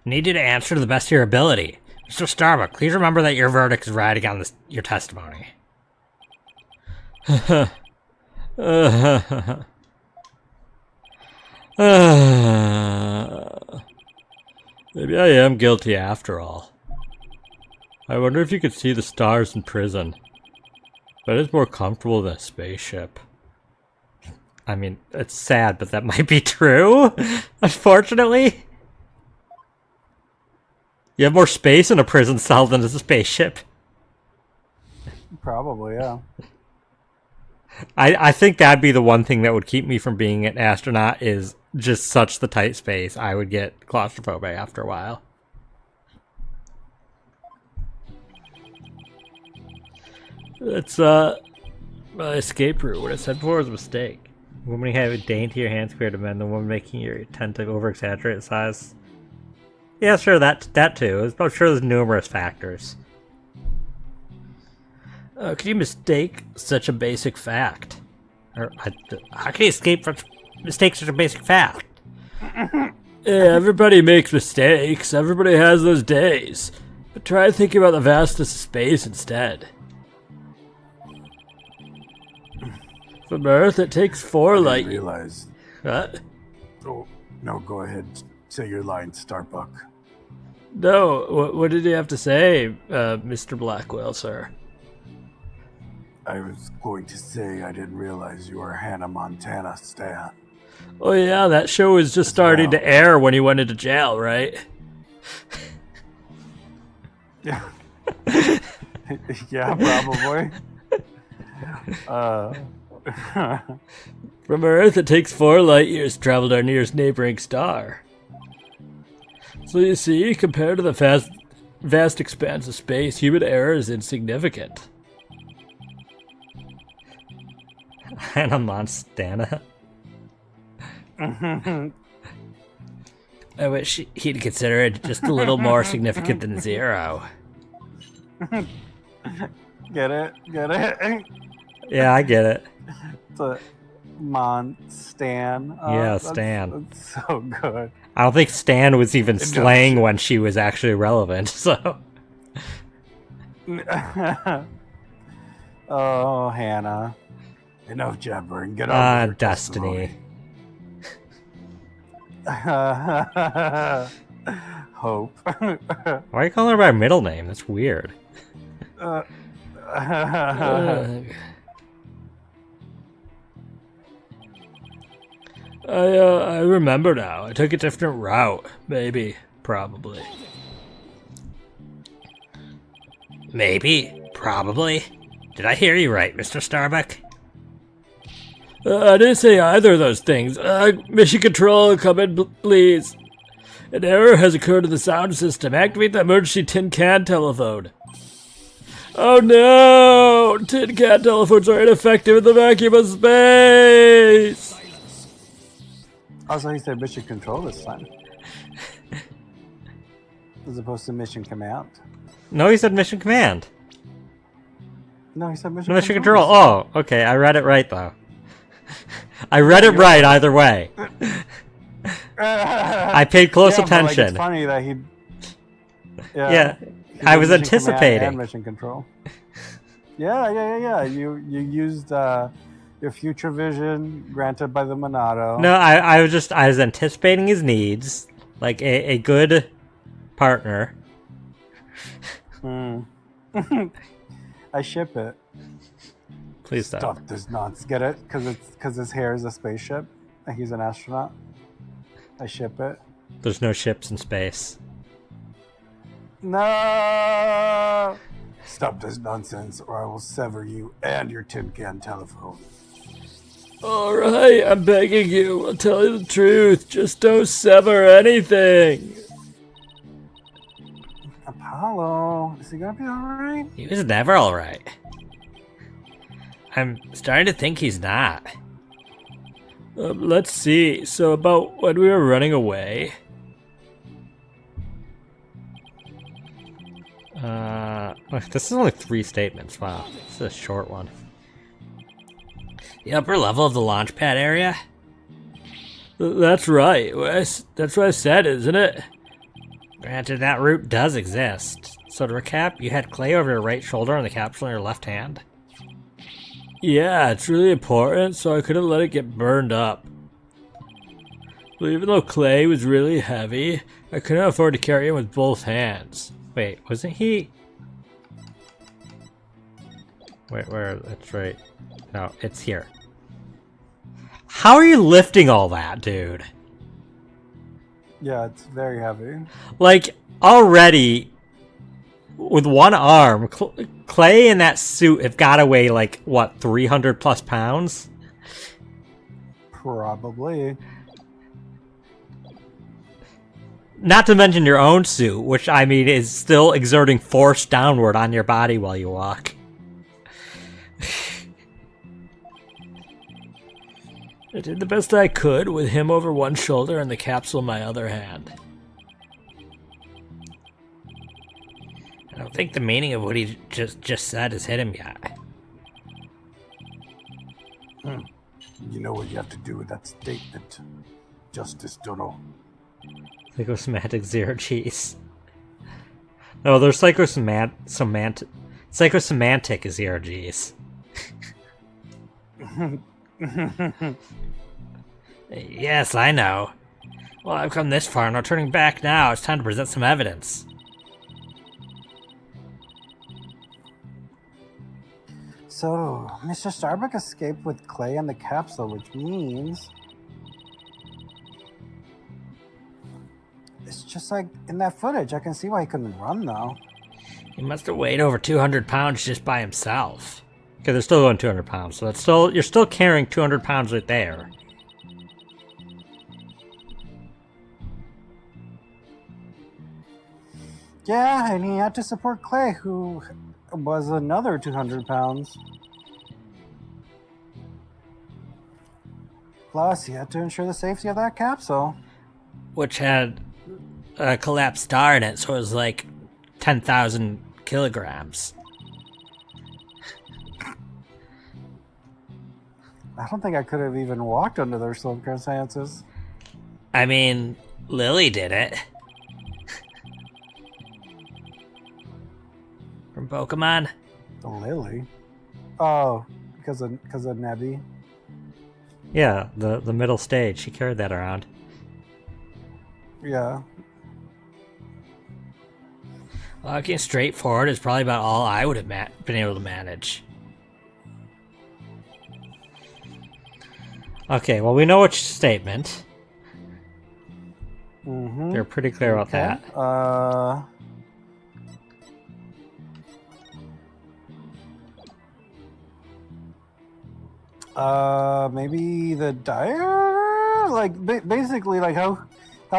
Need you to answer to the best of your ability. Mr. Starbuck, please remember that your verdict is riding on your testimony. Maybe I am guilty after all. I wonder if you could see the stars in prison. But it's more comfortable than a spaceship. I mean, it's sad, but that might be true, unfortunately. You have more space in a prison cell than a spaceship. Probably, yeah. I think that'd be the one thing that would keep me from being an astronaut is just such the tight space. I would get claustrophobic after a while. It's my escape route. What I said before was a mistake. The woman having daintier hands compared to men, the woman making you tend to over-exaggerate size. Yeah, sure, that too. I'm sure there's numerous factors. Could you mistake such a basic fact? Or how can you mistake such a basic fact? Yeah, everybody makes mistakes. Everybody has those days. But try thinking about the vastness of space instead. From Earth, it takes 4 light years. Realize. What? Oh, no, go ahead. Say your line, Starbuck. No, what did you have to say, Mr. Blackwell, sir? I was going to say I didn't realize you were Hannah Montana Stan. Oh yeah, that show was just starting to air when he went into jail, right? Yeah. Yeah, probably. From Earth, it takes 4 light years to travel to our nearest neighboring star. So you see, compared to the vast expanse of space, human error is insignificant. Hannah Montana. I wish he'd consider it just a little more significant than 0. Get it? Get it? Yeah, I get it. It's a Stan. Yeah, Stan. That's so good. I don't think Stan was even slaying when she was actually relevant, so. Oh, Hannah. Enough jabbering. Get on with your Destiny. Hope. Why are you calling her by her middle name? That's weird. I remember now. I took a different route. Maybe. Probably. Maybe. Probably. Did I hear you right, Mr. Starbuck? I didn't say either of those things. Mission Control, come in, please. An error has occurred in the sound system. Activate the emergency tin can telephone. Oh no! Tin can telephones are ineffective in the vacuum of space! Also, he said Mission Control this time. As opposed to Mission Command. No, he said Mission Command. No, he said Mission Control. Oh, okay. I read it right, though. I read it right either way. I paid close attention. It's funny that he... Yeah, I was anticipating. And Mission Control. Yeah. You used your future vision granted by the Monado. No, I was anticipating his needs, like a good partner. I ship it. Please don't. Stop this nonsense. Get it? Because his hair is a spaceship and he's an astronaut. I ship it. There's no ships in space. No! Stop this nonsense or I will sever you and your tin can telephone. Alright, I'm begging you. I'll tell you the truth. Just don't sever anything. Apollo, is he gonna be alright? He was never alright. I'm starting to think he's not. Let's see. So about when we were running away... this is only 3 statements. Wow, this is a short one. The upper level of the launch pad area? That's right. That's what I said, isn't it? Granted, that route does exist. So to recap, you had clay over your right shoulder and the capsule in your left hand? Yeah, it's really important, so I couldn't let it get burned up. But even though clay was really heavy, I couldn't afford to carry it with both hands. Wait, wasn't he... Wait, where? That's right. No, it's here. How are you lifting all that, dude? Yeah, it's very heavy. Like, already, with one arm, Clay and that suit have got to weigh, like, what, 300 plus pounds? Probably. Not to mention your own suit, which, I mean, is still exerting force downward on your body while you walk. I did the best I could with him over one shoulder and the capsule in my other hand. I don't think the meaning of what he just said has hit him yet. You know what you have to do with that statement. Justice Dono. Psychosomatic zero cheese. No, there's psychosomatic zero G's. Yes, I know. Well, I've come this far, no turning back now. It's time to present some evidence. So, Mr. Starbuck escaped with Clay and the capsule, which means... It's just like in that footage. I can see why he couldn't run, though. He must have weighed over 200 pounds just by himself. Okay, they're still going 200 pounds, so that's still you're still carrying 200 pounds right there. Yeah, and he had to support Clay, who was another 200 pounds. Plus, he had to ensure the safety of that capsule. Which had a collapsed star in it, so it was like 10,000 kilograms. I don't think I could have even walked under those circumstances. I mean, Lily did it. From Pokémon? The Lily? Oh, because of Nebby. Yeah, the middle stage. She carried that around. Yeah. Walking straight forward is probably about all I would have been able to manage. Okay, well, we know which statement. Mm-hmm. They're pretty clear about that. Maybe the dire? Like, basically, like, how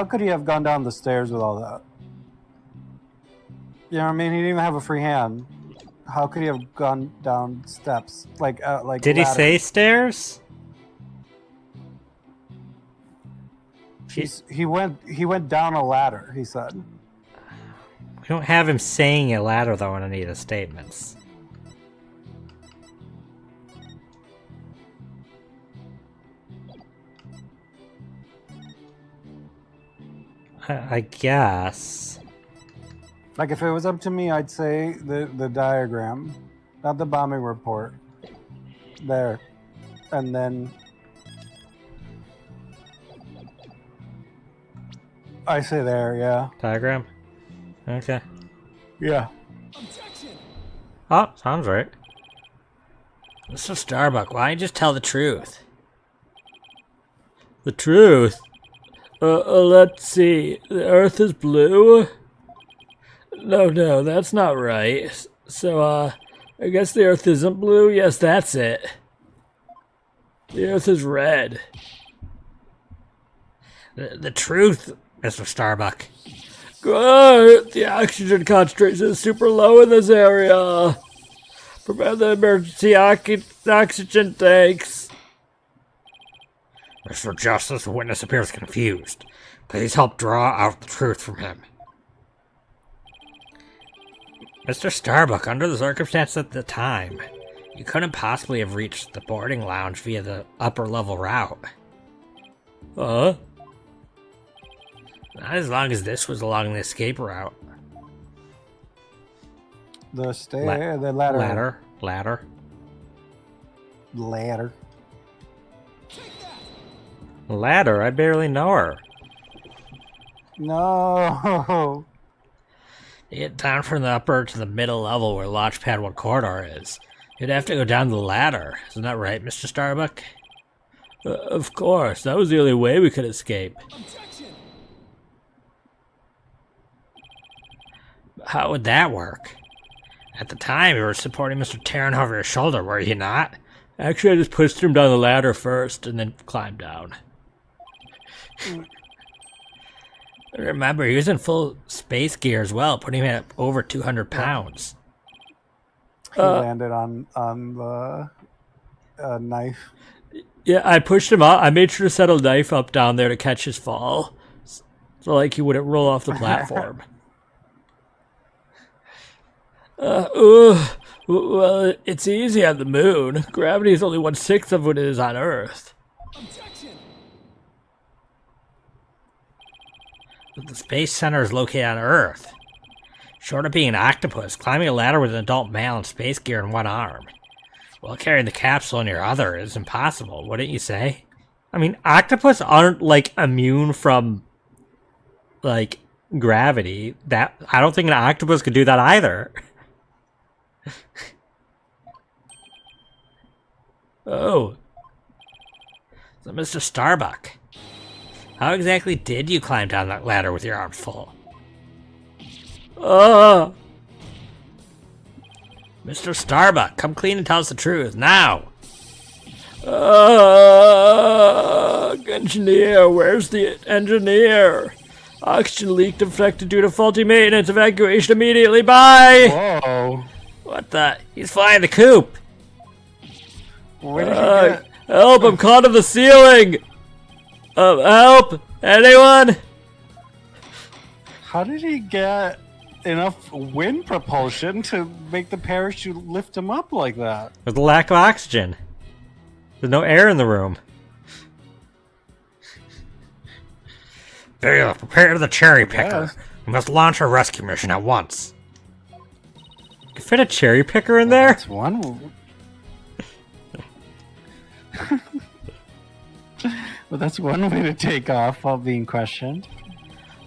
could he have gone down the stairs with all that? You know what I mean? He didn't even have a free hand. How could he have gone down steps? Like Did he ladders? say stairs? He went down a ladder, he said. We don't have him saying a ladder, though, in any of the statements. I guess. Like, if it was up to me, I'd say the diagram, not the bombing report. There. And then... I say there, yeah. Diagram? Okay. Yeah. Oh, sounds right. Mr. Starbuck, why don't you just tell the truth? The truth? Let's see. The Earth is blue? No, that's not right. So, I guess the Earth isn't blue? Yes, that's it. The earth is red. The truth, Mr. Starbuck. Good. The oxygen concentration is super low in this area. Prepare the emergency oxygen tanks. Mr. Justice, the witness appears confused. Please help draw out the truth from him. Mr. Starbuck, under the circumstances at the time, you couldn't possibly have reached the boarding lounge via the upper level route. Not as long as this was along the escape route. The ladder. Ladder. Ladder? I barely know her. No. To get down from the upper to the middle level where Launchpad 1 corridor is, you'd have to go down the ladder. Isn't that right, Mr. Starbuck? Of course. That was the only way we could escape. How would that work? At the time, you were supporting Mr. Terran over your shoulder, were you not? Actually, I just pushed him down the ladder first and then climbed down. Remember, he was in full space gear as well, putting him at over 200 pounds. He landed on the knife. Yeah, I pushed him out. I made sure to set a knife up down there to catch his fall. So, like, he wouldn't roll off the platform. Well, it's easy on the moon. Gravity is only 1/6 of what it is on Earth. But the Space Center is located on Earth. Short of being an octopus, climbing a ladder with an adult male in space gear in one arm, while carrying the capsule in your other, is impossible, wouldn't you say? I mean, octopus aren't, like, immune from, like, gravity. That I don't think an octopus could do that either. Oh. So, Mr. Starbuck, how exactly did you climb down that ladder with your arms full? Mr. Starbuck, come clean and tell us the truth, now! Engineer, where's the engineer? Oxygen leak deflected due to faulty maintenance. Evacuation immediately, bye! Whoa. What the? He's flying the coop! Where did you get? Help, I'm caught in the ceiling! Help! Anyone? How did he get enough wind propulsion to make the parachute lift him up like that? There's a lack of oxygen. There's no air in the room. There, prepare the cherry picker. We must launch our rescue mission at once. You can fit a cherry picker in there? That's one. Well, that's one way to take off while being questioned.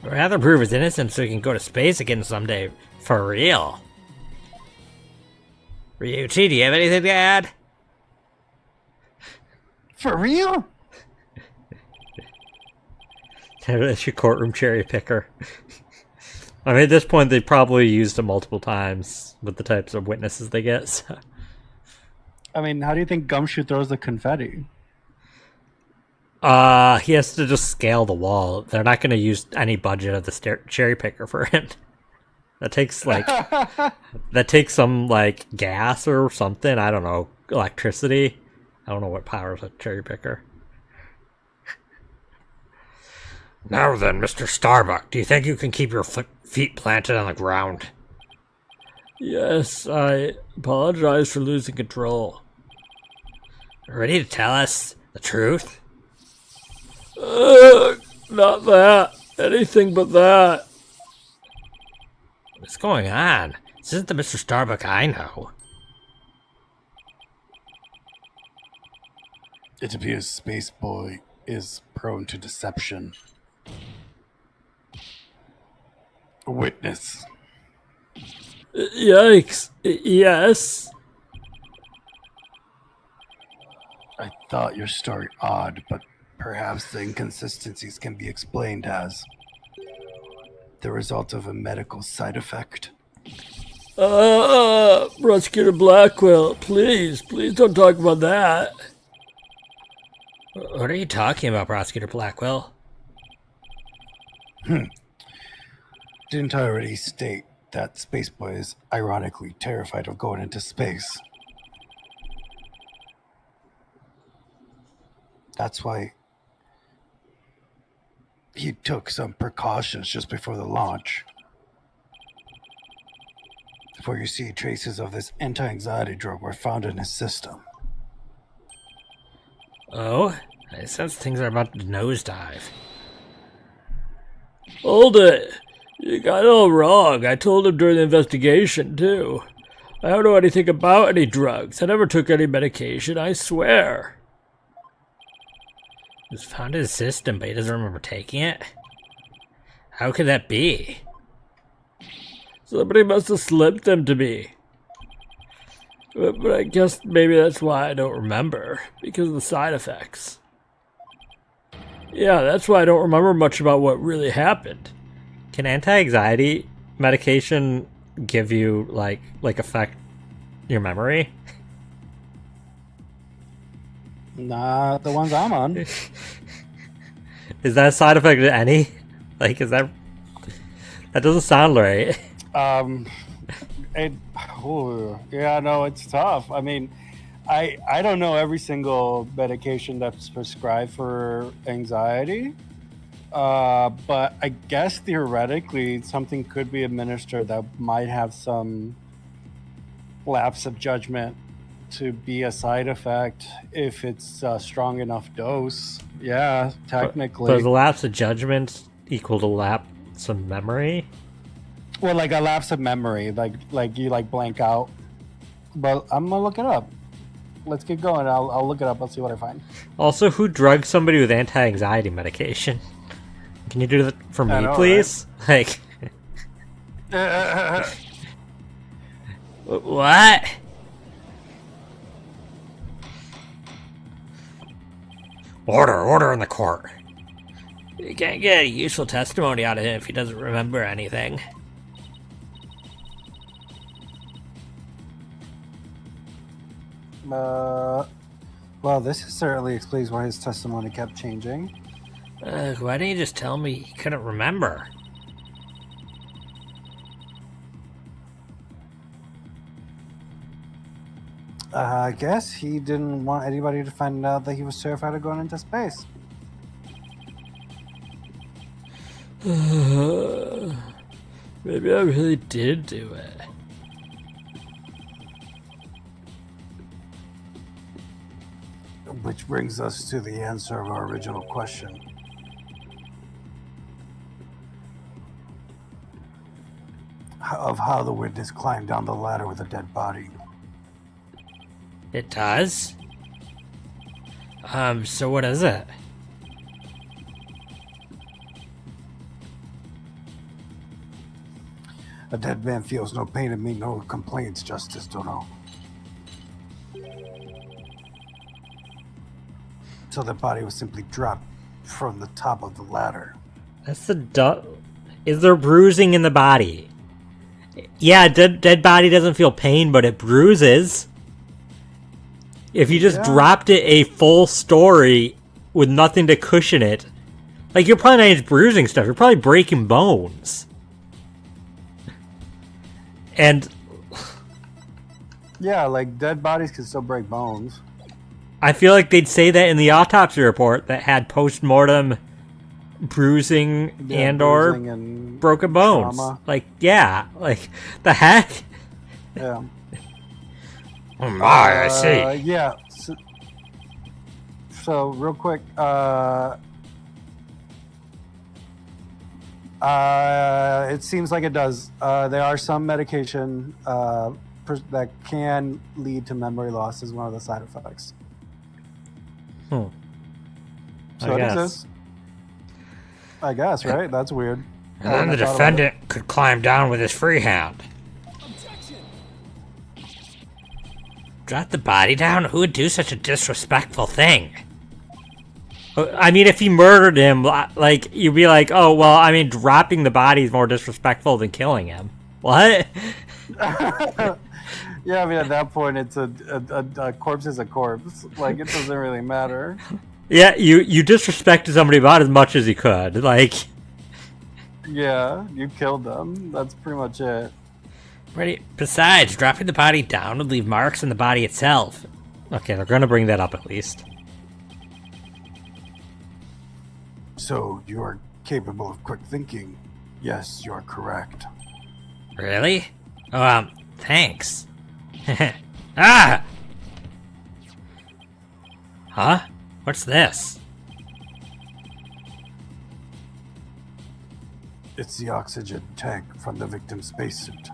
I'd rather prove his innocence so he can go to space again someday. For real. Ryuichi, do you have anything to add? For real? That's your courtroom cherry picker. I mean, at this point, they probably used it multiple times with the types of witnesses they get. So. I mean, how do you think Gumshoe throws the confetti? He has to just scale the wall. They're not going to use any budget of the cherry picker for it. That takes, like... that takes some, like, gas or something. I don't know. Electricity. I don't know what powers a cherry picker. Now then, Mr. Starbuck, do you think you can keep your feet planted on the ground? Yes, I apologize for losing control. Ready to tell us the truth? Not that. Anything but that. What's going on? This isn't the Mr. Starbuck I know. It appears Space Boy is prone to deception. Witness. Yikes. Yes. I thought your story odd, but perhaps the inconsistencies can be explained as the result of a medical side effect. Prosecutor Blackwell, please don't talk about that. What are you talking about, Prosecutor Blackwell? Didn't I already state that Spaceboy is ironically terrified of going into space? That's why he took some precautions just before the launch. For you see, traces of this anti-anxiety drug were found in his system. Oh? I sense things are about to nosedive. Hold it! You got it all wrong. I told him during the investigation, too. I don't know anything about any drugs. I never took any medication, I swear. It was found in his system, but he doesn't remember taking it? How could that be? Somebody must have slipped them to me. But I guess maybe that's why I don't remember, because of the side effects. Yeah, that's why I don't remember much about what really happened. Can anti-anxiety medication give you, like affect your memory? Not the ones I'm on. Is that a side effect to any? Like, is that... That doesn't sound right. Yeah, no, it's tough. I mean, I don't know every single medication that's prescribed for anxiety, but I guess theoretically something could be administered that might have some lapse of judgment to be a side effect if it's a strong enough dose. Yeah, technically. But is a lapse of judgment equal to lapse of memory? Well, like a lapse of memory, like you like blank out. But I'm gonna look it up. Let's keep going. I'll look it up. I'll see what I find. Also, who drugs somebody with anti-anxiety medication? Can you do that for me, please? Right? Like, what? Order in the court. You can't get a useful testimony out of him if he doesn't remember anything. Well, this certainly explains why his testimony kept changing. Why didn't you just tell me he couldn't remember? I guess he didn't want anybody to find out that he was terrified of going into space. Maybe I really did do it. Which brings us to the answer of our original question. Of how the witness climbed down the ladder with a dead body. It does? So what is it? A dead man feels no pain and me no complaints, Justice Dono. So the body was simply dropped from the top of the ladder. That's the Is there bruising in the body? Yeah, dead body doesn't feel pain, but it bruises. If you just dropped it a full story with nothing to cushion it, like, you're probably not just bruising stuff, you're probably breaking bones. And yeah, like dead bodies can still break bones. I feel like they'd say that in the autopsy report that had post-mortem bruising or broken bones. Trauma. Like, yeah, like, the heck? Yeah. Oh my, I see. Yeah. So real quick, it seems like it does. There are some medication that can lead to memory loss as one of the side effects. So it exists. I guess, right? That's weird. And then the defendant could climb down with his free hand. Drop the body down? Who would do such a disrespectful thing? I mean, if he murdered him, like, you'd be like, oh, well, I mean, dropping the body is more disrespectful than killing him. What? Yeah, I mean, at that point, it's a corpse is a corpse. Like, it doesn't really matter. Yeah, you disrespected somebody about as much as you could. Like, Yeah, you killed them. That's pretty much it. besides, dropping the body down would leave marks on the body itself. Okay, they're gonna bring that up at least. So you are capable of quick thinking. Yes, you are correct. Really? Oh, thanks. Ah! Huh? What's this? It's the oxygen tank from the victim's spacesuit.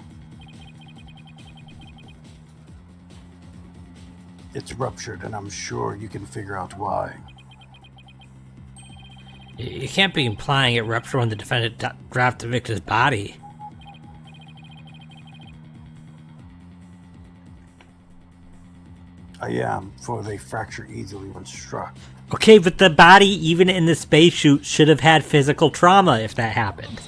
It's ruptured, and I'm sure you can figure out why. You can't be implying it ruptured when the defendant dropped the victim's body. I am, for they fracture easily when struck. Okay, but the body, even in the spacesuit, should have had physical trauma if that happened.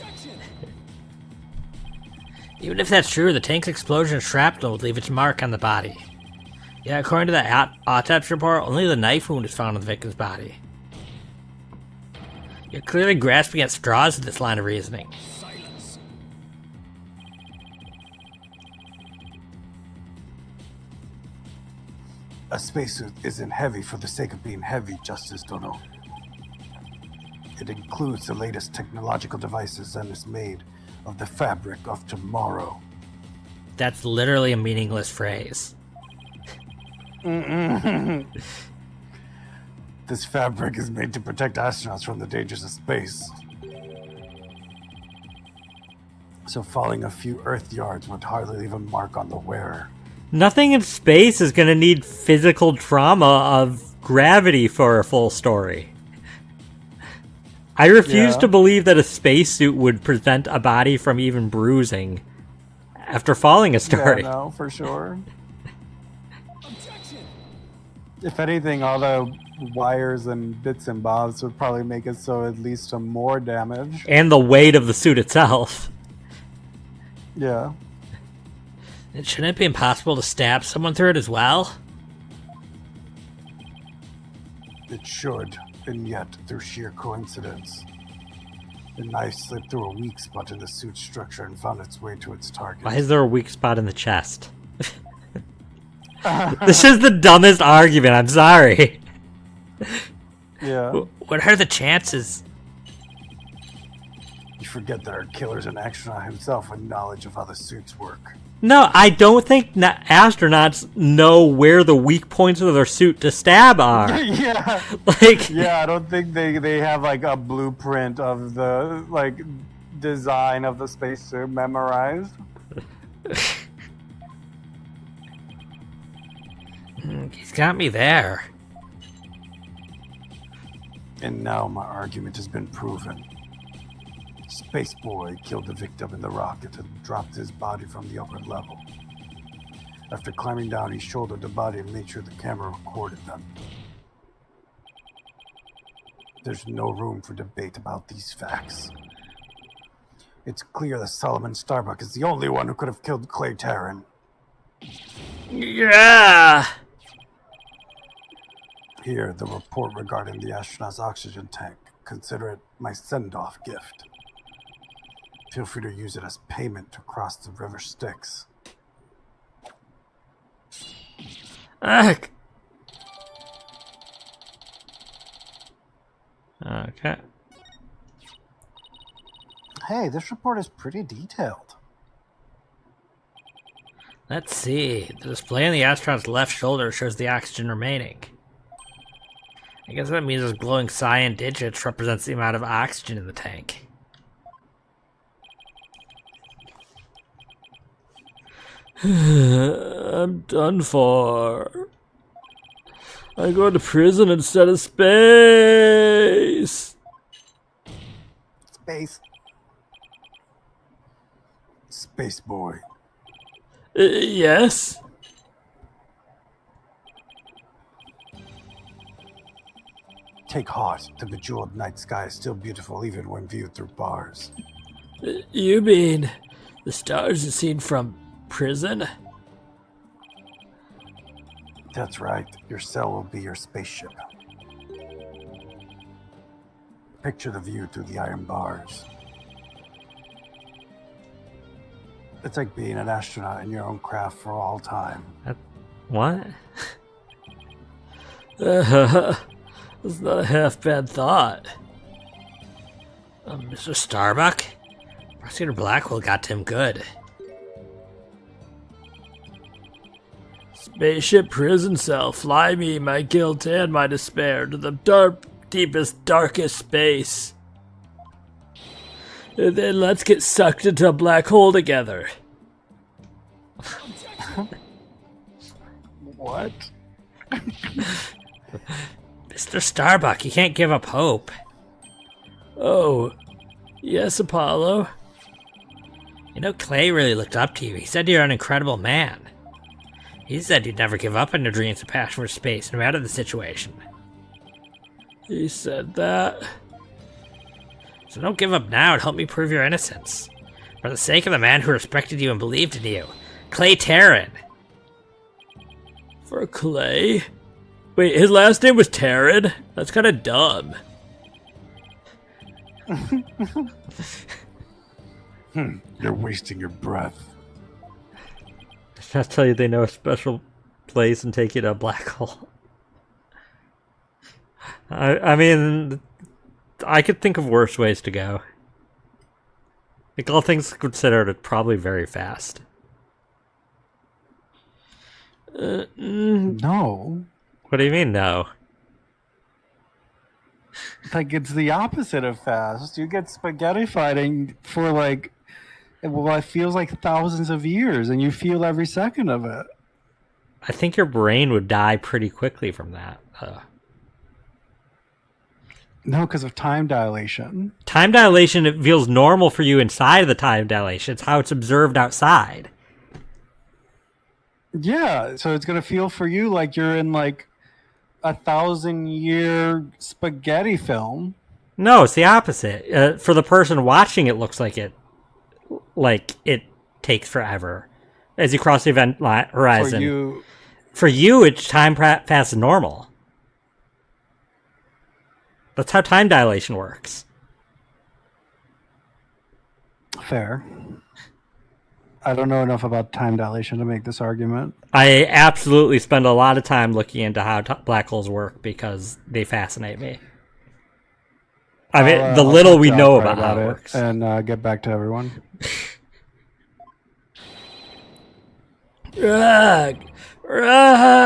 Even if that's true, the tank's explosion of shrapnel would leave its mark on the body. Yeah, according to that autopsy report, only the knife wound is found on the victim's body. You're clearly grasping at straws with this line of reasoning. A spacesuit isn't heavy for the sake of being heavy, Justice Dono. It includes the latest technological devices and is made of the fabric of tomorrow. That's literally a meaningless phrase. This fabric is made to protect astronauts from the dangers of space. So falling a few Earth yards would hardly leave a mark on the wearer. Nothing in space is gonna need physical trauma of gravity for a full story. I refuse to believe that a spacesuit would prevent a body from even bruising after falling a story. Yeah, no, for sure. If anything, all the wires and bits and bobs would probably make it so it leads to more damage. And the weight of the suit itself. Yeah. And shouldn't it be impossible to stab someone through it as well? It should, and yet, through sheer coincidence, the knife slipped through a weak spot in the suit's structure and found its way to its target. Why is there a weak spot in the chest? This is the dumbest argument, I'm sorry. Yeah. What are the chances? You forget there are killers and astronaut himself with knowledge of how the suits work. No, I don't think astronauts know where the weak points of their suit to stab are. Yeah. Like, Yeah, I don't think they have like a blueprint of the like design of the spacesuit memorized. He's got me there. And now my argument has been proven. Space Boy killed the victim in the rocket and dropped his body from the upper level. After climbing down, he shouldered the body and made sure the camera recorded them. There's no room for debate about these facts. It's clear that Solomon Starbuck is the only one who could have killed Clay Tarrant. Yeah. Here, the report regarding the astronaut's oxygen tank. Consider it my send-off gift. Feel free to use it as payment to cross the river Styx. Okay. Hey, this report is pretty detailed. Let's see. The display on the astronaut's left shoulder shows the oxygen remaining. I guess that means those glowing cyan digits represents the amount of oxygen in the tank. I'm done for. I go to prison instead of space. Space. Space Boy. Yes? Take heart. The bejeweled night sky is still beautiful even when viewed through bars. You mean the stars are seen from prison? That's right. Your cell will be your spaceship. Picture the view through the iron bars. It's like being an astronaut in your own craft for all time. What? It's not a half bad thought. Mr. Starbuck? Prosecutor Blackwell got to him good. Spaceship prison cell, fly me, my guilt and my despair, to the deepest, darkest space. And then let's get sucked into a black hole together. What? Mr. Starbuck, you can't give up hope. Oh, yes, Apollo. You know, Clay really looked up to you. He said you're an incredible man. He said you'd never give up on your dreams and passion for space, no matter the situation. He said that. So don't give up now and help me prove your innocence. For the sake of the man who respected you and believed in you, Clay Taryn. For Clay? Wait, his last name was Taryn? That's kind of dumb. You're wasting your breath. I'll tell you they know a special place and take you to a black hole. I mean, I could think of worse ways to go. Like, all things considered, it's probably very fast. No. What do you mean, no? Like, it's the opposite of fast. You get spaghetti fighting for, like, well, it feels like thousands of years, and you feel every second of it. I think your brain would die pretty quickly from that. No, because of time dilation. Time dilation, it feels normal for you inside of the time dilation. It's how it's observed outside. Yeah, so it's going to feel for you like you're in, like, 1,000-year spaghetti film. No, it's the opposite. For the person watching, it looks like it takes forever as you cross the event horizon. For you, it's time passes normal. That's how time dilation works. Fair. I don't know enough about time dilation to make this argument. I absolutely spend a lot of time looking into how black holes work because they fascinate me. I mean, the little we know about how it works. And get back to everyone. Ugh. Ugh.